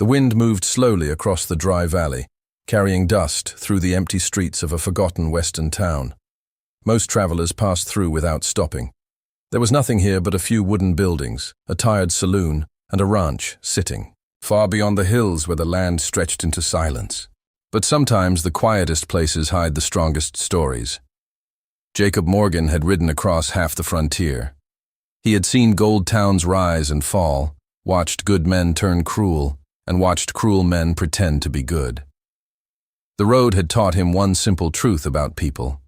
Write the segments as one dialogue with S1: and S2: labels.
S1: The wind moved slowly across the dry valley, carrying dust through the empty streets of a forgotten western town. Most travelers passed through without stopping. There was nothing here but a few wooden buildings, a tired saloon, and a ranch sitting far beyond the hills where the land stretched into silence. But sometimes the quietest places hide the strongest stories. Jacob Morgan had ridden across half the frontier. He had seen gold towns rise and fall, watched good men turn cruel, and watched cruel men pretend to be good. The road had taught him one simple truth about people.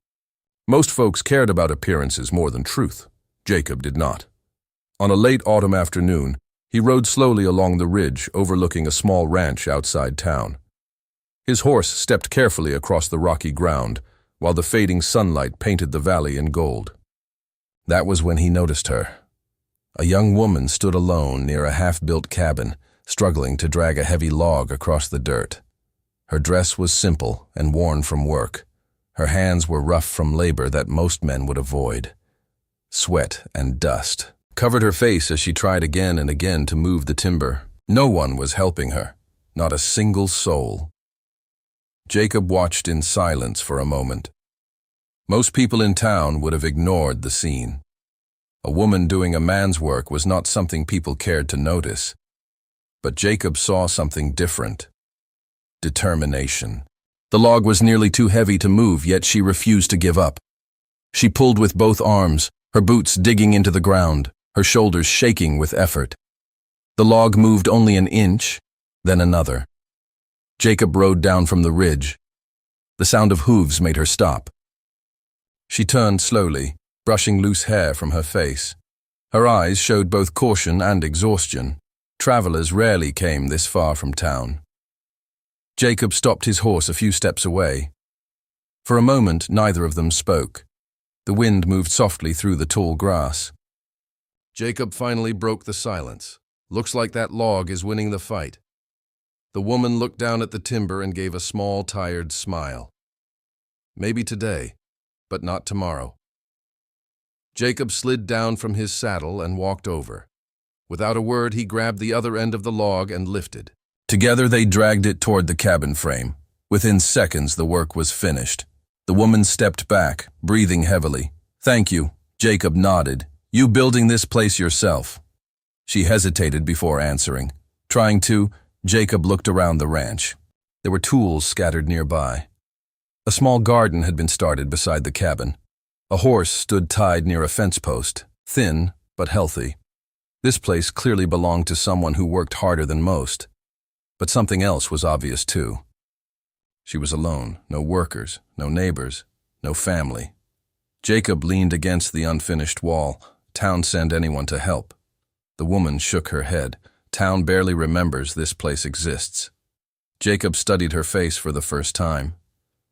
S1: Most folks cared about appearances more than truth. Jacob did not. On a late autumn afternoon, he rode slowly along the ridge overlooking a small ranch outside town. His horse stepped carefully across the rocky ground, while the fading sunlight painted the valley in gold. That was when he noticed her. A young woman stood alone near a half-built cabin, struggling to drag a heavy log across the dirt. Her dress was simple and worn from work. Her hands were rough from labor that most men would avoid. Sweat and dust covered her face as she tried again and again to move the timber. No one was helping her, not a single soul. Jacob watched in silence for a moment. Most people in town would have ignored the scene. A woman doing a man's work was not something people cared to notice. But Jacob saw something different. Determination. The log was nearly too heavy to move, yet she refused to give up. She pulled with both arms, her boots digging into the ground, her shoulders shaking with effort. The log moved only an inch, then another. Jacob rode down from the ridge. The sound of hooves made her stop. She turned slowly, brushing loose hair from her face. Her eyes showed both caution and exhaustion. Travelers rarely came this far from town. Jacob stopped his horse a few steps away. For a moment, neither of them spoke. The wind moved softly through the tall grass. Jacob finally broke the silence. Looks like that log is winning the fight. The woman looked down at the timber and gave a small, tired smile. Maybe today, but not tomorrow. Jacob slid down from his saddle and walked over. Without a word, he grabbed the other end of the log and lifted. Together they dragged it toward the cabin frame. Within seconds, the work was finished. The woman stepped back, breathing heavily. "Thank you," Jacob nodded. "You building this place yourself?" She hesitated before answering. Trying to, Jacob looked around the ranch. There were tools scattered nearby. A small garden had been started beside the cabin. A horse stood tied near a fence post, thin but healthy. This place clearly belonged to someone who worked harder than most. But something else was obvious too. She was alone, no workers, no neighbors, no family. Jacob leaned against the unfinished wall. Town send anyone to help. The woman shook her head. Town barely remembers this place exists. Jacob studied her face for the first time.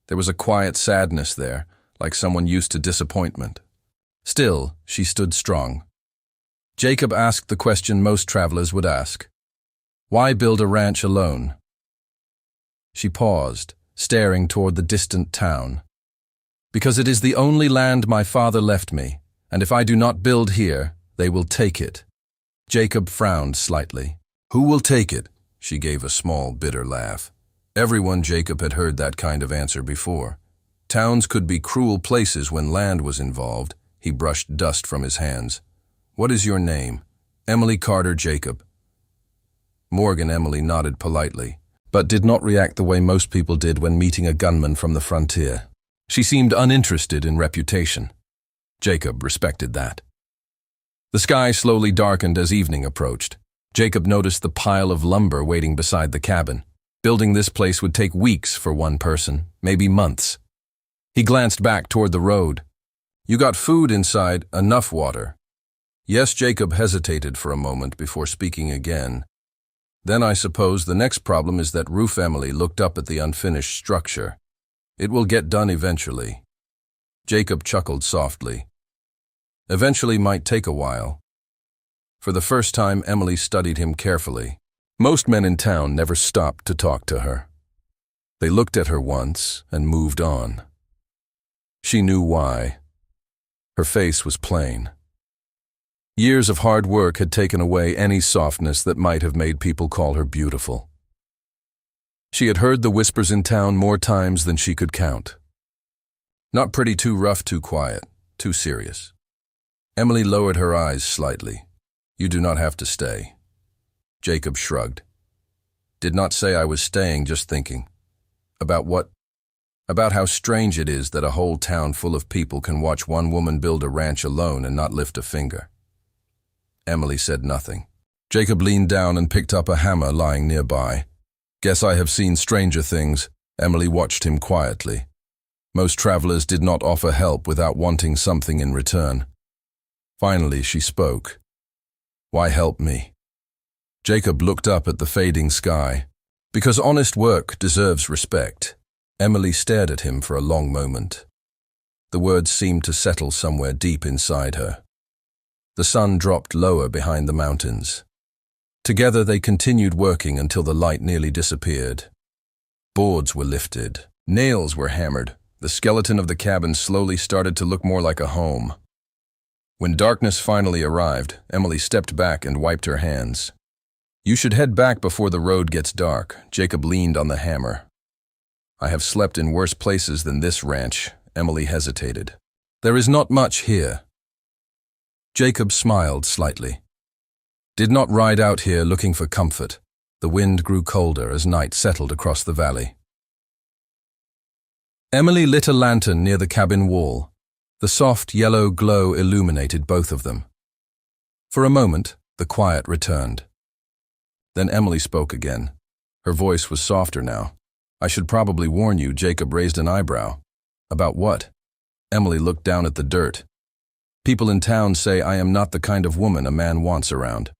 S1: There was a quiet sadness there, like someone used to disappointment. Still, she stood strong. Jacob asked the question most travelers would ask. Why build a ranch alone? She paused, staring toward the distant town. Because it is the only land my father left me, and if I do not build here, they will take it. Jacob frowned slightly. Who will take it? She gave a small, bitter laugh. Everyone Jacob had heard that kind of answer before. Towns could be cruel places when land was involved. He brushed dust from his hands. What is your name? Emily Carter Jacob. Morgan Emily nodded politely, but did not react the way most people did when meeting a gunman from the frontier. She seemed uninterested in reputation. Jacob respected that. The sky slowly darkened as evening approached. Jacob noticed the pile of lumber waiting beside the cabin. Building this place would take weeks for one person, maybe months. He glanced back toward the road. You got food inside, enough water. Yes, Jacob hesitated for a moment before speaking again. Then I suppose the next problem is that Ruth Emily looked up at the unfinished structure. It will get done eventually. Jacob chuckled softly. Eventually might take a while. For the first time, Emily studied him carefully. Most men in town never stopped to talk to her. They looked at her once and moved on. She knew why. Her face was plain. Years of hard work had taken away any softness that might have made people call her beautiful. She had heard the whispers in town more times than she could count. Not pretty, too rough, too quiet, too serious. Emily lowered her eyes slightly. You do not have to stay. Jacob shrugged. Did not say I was staying, just thinking. About what? About how strange it is that a whole town full of people can watch one woman build a ranch alone and not lift a finger. Emily said nothing. Jacob leaned down and picked up a hammer lying nearby. Guess I have seen stranger things. Emily watched him quietly. Most travelers did not offer help without wanting something in return. Finally, she spoke. Why help me? Jacob looked up at the fading sky. Because honest work deserves respect. Emily stared at him for a long moment. The words seemed to settle somewhere deep inside her. The sun dropped lower behind the mountains. Together they continued working until the light nearly disappeared. Boards were lifted. Nails were hammered. The skeleton of the cabin slowly started to look more like a home. When darkness finally arrived, Emily stepped back and wiped her hands. You should head back before the road gets dark. Jacob leaned on the hammer. I have slept in worse places than this ranch. Emily hesitated. There is not much here. Jacob smiled slightly. Did not ride out here looking for comfort. The wind grew colder as night settled across the valley. Emily lit a lantern near the cabin wall. The soft yellow glow illuminated both of them. For a moment, the quiet returned. Then Emily spoke again. Her voice was softer now. I should probably warn you, Jacob raised an eyebrow. About what? Emily looked down at the dirt. People in town say I am not the kind of woman a man wants around.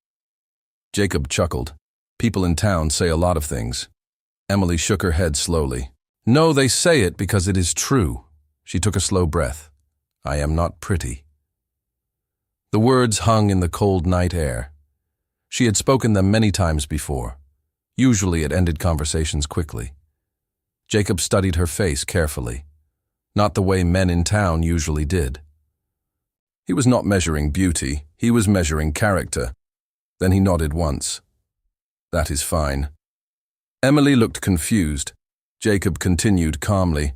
S1: Jacob chuckled. People in town say a lot of things. Emily shook her head slowly. No, they say it because it is true. She took a slow breath. I am not pretty. The words hung in the cold night air. She had spoken them many times before. Usually it ended conversations quickly. Jacob studied her face carefully. Not the way men in town usually did. He was not measuring beauty, he was measuring character. Then he nodded once. That is fine. Emily looked confused. Jacob continued calmly.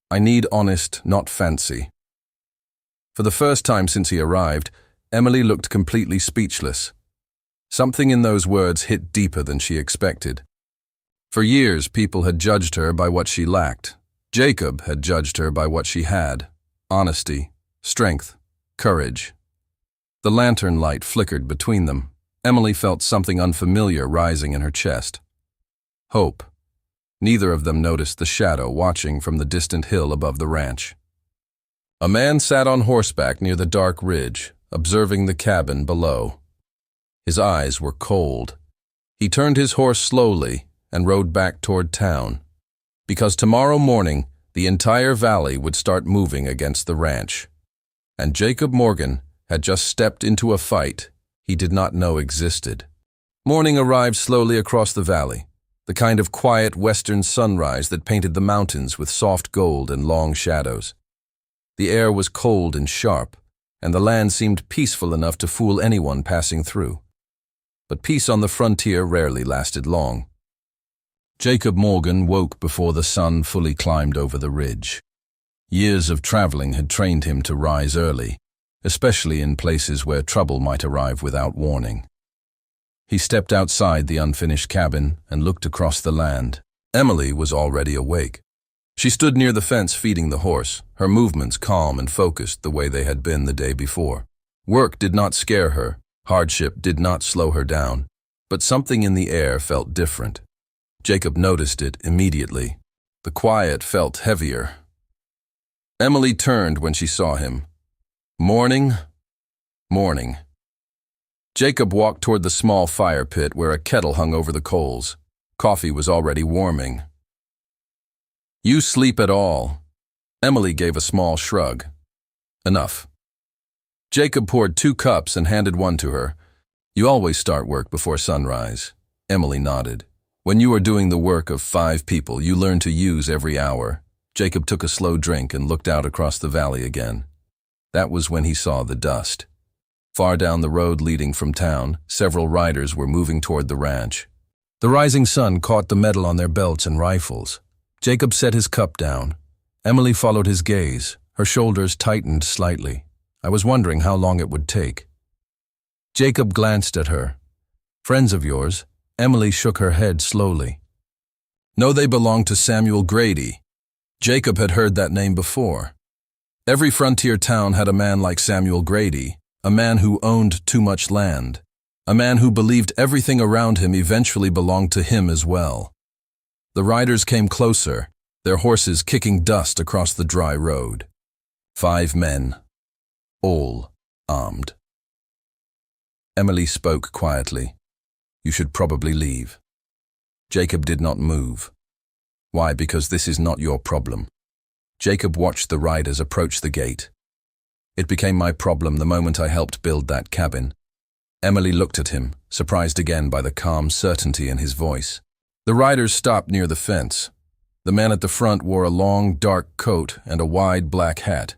S1: I need honest, not fancy. For the first time since he arrived, Emily looked completely speechless. Something in those words hit deeper than she expected. For years, people had judged her by what she lacked. Jacob had judged her by what she had. Honesty, strength, courage. The lantern light flickered between them. Emily felt something unfamiliar rising in her chest. Hope. Neither of them noticed the shadow watching from the distant hill above the ranch. A man sat on horseback near the dark ridge, observing the cabin below. His eyes were cold. He turned his horse slowly and rode back toward town, because tomorrow morning the entire valley would start moving against the ranch. And Jacob Morgan had just stepped into a fight he did not know existed. Morning arrived slowly across the valley, the kind of quiet western sunrise that painted the mountains with soft gold and long shadows. The air was cold and sharp, and the land seemed peaceful enough to fool anyone passing through. But peace on the frontier rarely lasted long. Jacob Morgan woke before the sun fully climbed over the ridge. Years of traveling had trained him to rise early, especially in places where trouble might arrive without warning. He stepped outside the unfinished cabin and looked across the land. Emily was already awake. She stood near the fence feeding the horse, her movements calm and focused the way they had been the day before. Work did not scare her, hardship did not slow her down, but something in the air felt different. Jacob noticed it immediately. The quiet felt heavier. Emily turned when she saw him. Morning, morning. Jacob walked toward the small fire pit where a kettle hung over the coals. Coffee was already warming. You sleep at all? Emily gave a small shrug. Enough. Jacob poured 2 cups and handed one to her. You always start work before sunrise. Emily nodded. When you are doing the work of 5 people, you learn to use every hour. Jacob took a slow drink and looked out across the valley again. That was when he saw the dust. Far down the road leading from town, several riders were moving toward the ranch. The rising sun caught the metal on their belts and rifles. Jacob set his cup down. Emily followed his gaze. Her shoulders tightened slightly. I was wondering how long it would take. Jacob glanced at her. "Friends of yours?" Emily shook her head slowly. "No, they belong to Samuel Grady." Jacob had heard that name before. Every frontier town had a man like Samuel Grady, a man who owned too much land, a man who believed everything around him eventually belonged to him as well. The riders came closer, their horses kicking dust across the dry road. 5 men, all armed. Emily spoke quietly. "You should probably leave." Jacob did not move. "Why? Because this is not your problem." Jacob watched the riders approach the gate. "It became my problem the moment I helped build that cabin." Emily looked at him, surprised again by the calm certainty in his voice. The riders stopped near the fence. The man at the front wore a long, dark coat and a wide black hat.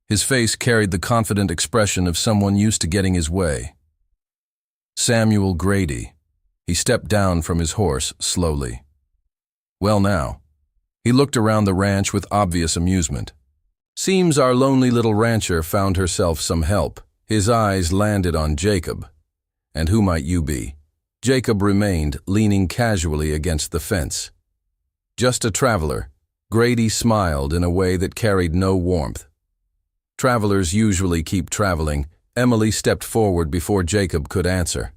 S1: His face carried the confident expression of someone used to getting his way. Samuel Grady. He stepped down from his horse slowly. "Well now." He looked around the ranch with obvious amusement. "Seems our lonely little rancher found herself some help." His eyes landed on Jacob. "And who might you be?" Jacob remained, leaning casually against the fence. "Just a traveler." Grady smiled in a way that carried no warmth. "Travelers usually keep traveling." Emily stepped forward before Jacob could answer.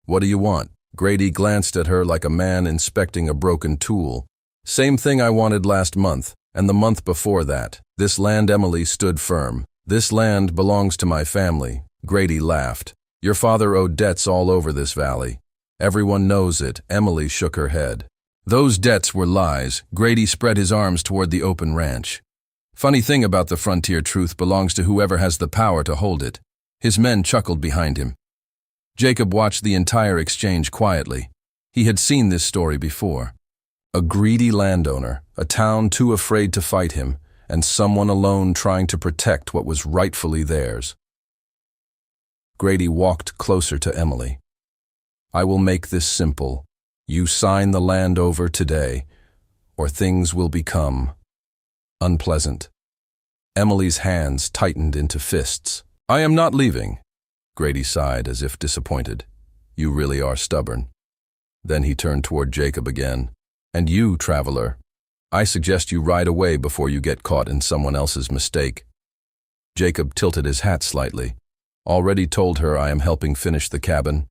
S1: "What do you want?" Grady glanced at her like a man inspecting a broken tool. "Same thing I wanted last month, and the month before that. This land." Emily stood firm. "This land belongs to my family." Grady laughed. "Your father owed debts all over this valley. Everyone knows it." Emily shook her head. "Those debts were lies." Grady spread his arms toward the open ranch. "Funny thing about the frontier, truth belongs to whoever has the power to hold it." His men chuckled behind him. Jacob watched the entire exchange quietly. He had seen this story before. A greedy landowner, a town too afraid to fight him, and someone alone trying to protect what was rightfully theirs. Grady walked closer to Emily. "I will make this simple. You sign the land over today, or things will become unpleasant." Emily's hands tightened into fists. "I am not leaving." Grady sighed as if disappointed. "You really are stubborn." Then he turned toward Jacob again. "And you, traveler, I suggest you ride away before you get caught in someone else's mistake." Jacob tilted his hat slightly. "Already told her I am helping finish the cabin."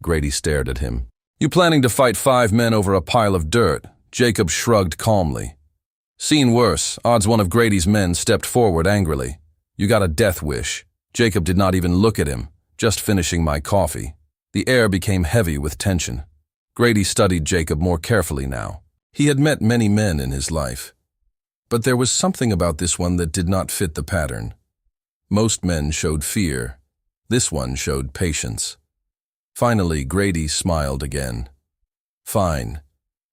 S1: Grady stared at him. "You planning to fight 5 men over a pile of dirt?" Jacob shrugged calmly. "Seen worse." Odds one of Grady's men stepped forward angrily. "You got a death wish." Jacob did not even look at him, just finishing my coffee. The air became heavy with tension. Grady studied Jacob more carefully now. He had met many men in his life, but there was something about this one that did not fit the pattern. Most men showed fear. This one showed patience. Finally, Grady smiled again. "Fine.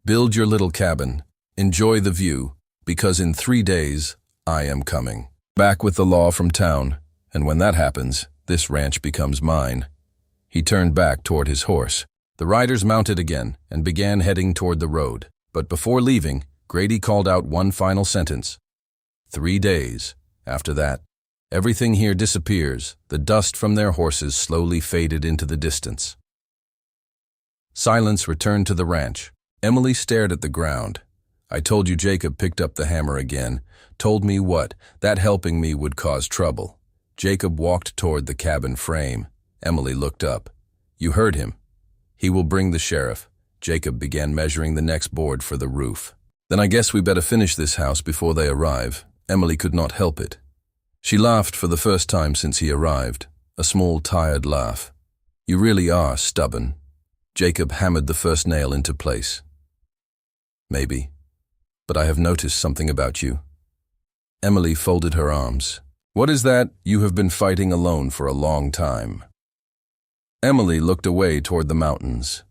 S1: Build your little cabin. Enjoy the view, because in 3 days, I am coming back with the law from town. And when that happens, this ranch becomes mine." He turned back toward his horse. The riders mounted again and began heading toward the road. But before leaving, Grady called out one final sentence. 3 days. After that, everything here disappears. The dust from their horses slowly faded into the distance. Silence returned to the ranch. Emily stared at the ground. "I told you Jacob picked up the hammer again." "Told me what?" "That helping me would cause trouble." Jacob walked toward the cabin frame. Emily looked up. "You heard him. He will bring the sheriff." Jacob began measuring the next board for the roof. "Then I guess we better finish this house before they arrive." Emily could not help it. She laughed for the first time since he arrived, a small, tired laugh. "You really are stubborn." Jacob hammered the first nail into place. "Maybe, but I have noticed something about you." Emily folded her arms. "What is that? You have been fighting alone for a long time." Emily looked away toward the mountains.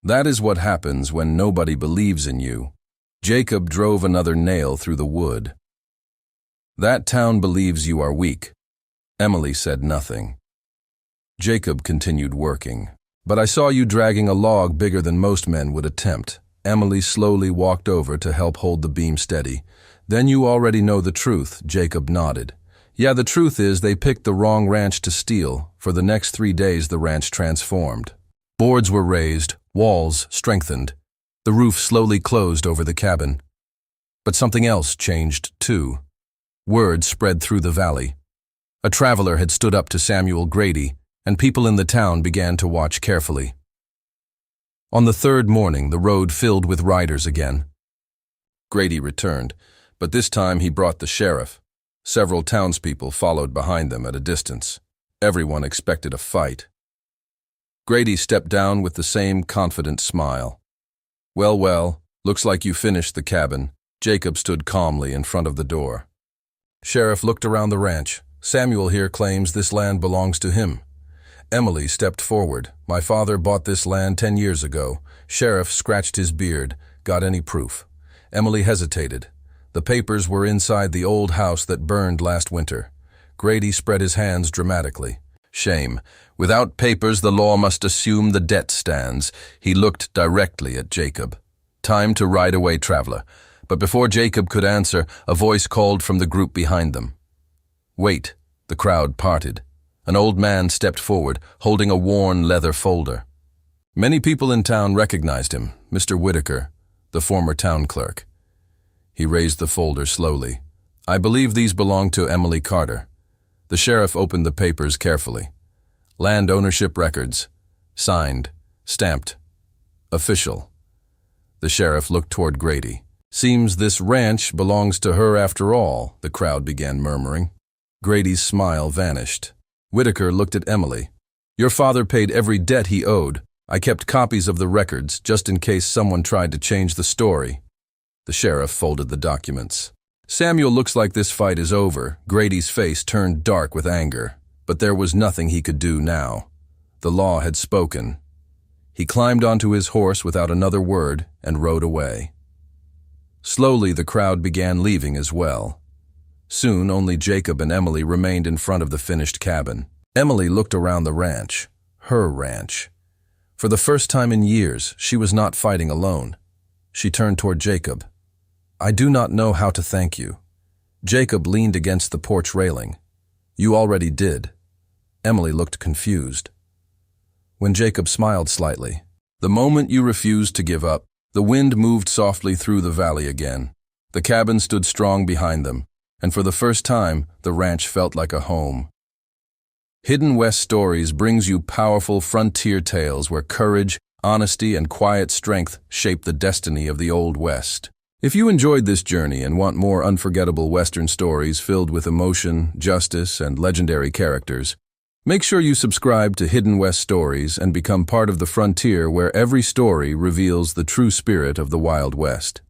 S1: "That is what happens when nobody believes in you." Jacob drove another nail through the wood. "That town believes you are weak." Emily said nothing. Jacob continued working. But I saw you dragging a log bigger than most men would attempt. Emily slowly walked over to help hold the beam steady. Then you already know the truth, Jacob nodded. Yeah, the truth is they picked the wrong ranch to steal. For the next 3 days the ranch transformed. Boards were raised, walls strengthened. The roof slowly closed over the cabin. But something else changed too. Word spread through the valley. A traveler had stood up to Samuel Grady, and people in the town began to watch carefully. On the third morning, the road filled with riders again. Grady returned, but this time he brought the sheriff. Several townspeople followed behind them at a distance. Everyone expected a fight. Grady stepped down with the same confident smile. Well, looks like you finished the cabin. Jacob stood calmly in front of the door. Sheriff looked around the ranch. Samuel here claims this land belongs to him. Emily stepped forward. My father bought this land 10 years ago. Sheriff scratched his beard. Got any proof? Emily hesitated. The papers were inside the old house that burned last winter. Grady spread his hands dramatically. Shame. Without papers, the law must assume the debt stands. He looked directly at Jacob. Time to ride away, traveler. But before Jacob could answer, a voice called from the group behind them. Wait. The crowd parted. An old man stepped forward, holding a worn leather folder. Many people in town recognized him, Mr. Whitaker, the former town clerk. He raised the folder slowly. I believe these belong to Emily Carter. The sheriff opened the papers carefully. Land ownership records. Signed. Stamped. Official. The sheriff looked toward Grady. Seems this ranch belongs to her after all, the crowd began murmuring. Grady's smile vanished. Whitaker looked at Emily. Your father paid every debt he owed. I kept copies of the records just in case someone tried to change the story. The sheriff folded the documents. Samuel, looks like this fight is over. Grady's face turned dark with anger, but there was nothing he could do now. The law had spoken. He climbed onto his horse without another word and rode away. Slowly the crowd began leaving as well. Soon only Jacob and Emily remained in front of the finished cabin. Emily looked around the ranch, her ranch. For the first time in years, she was not fighting alone. She turned toward Jacob. I do not know how to thank you. Jacob leaned against the porch railing. You already did. Emily looked confused. When Jacob smiled slightly, the moment you refused to give up, the wind moved softly through the valley again. The cabin stood strong behind them, and for the first time, the ranch felt like a home. Hidden West Stories brings you powerful frontier tales where courage, honesty, and quiet strength shape the destiny of the Old West. If you enjoyed this journey and want more unforgettable Western stories filled with emotion, justice, and legendary characters, make sure you subscribe to Hidden West Stories and become part of the frontier where every story reveals the true spirit of the Wild West.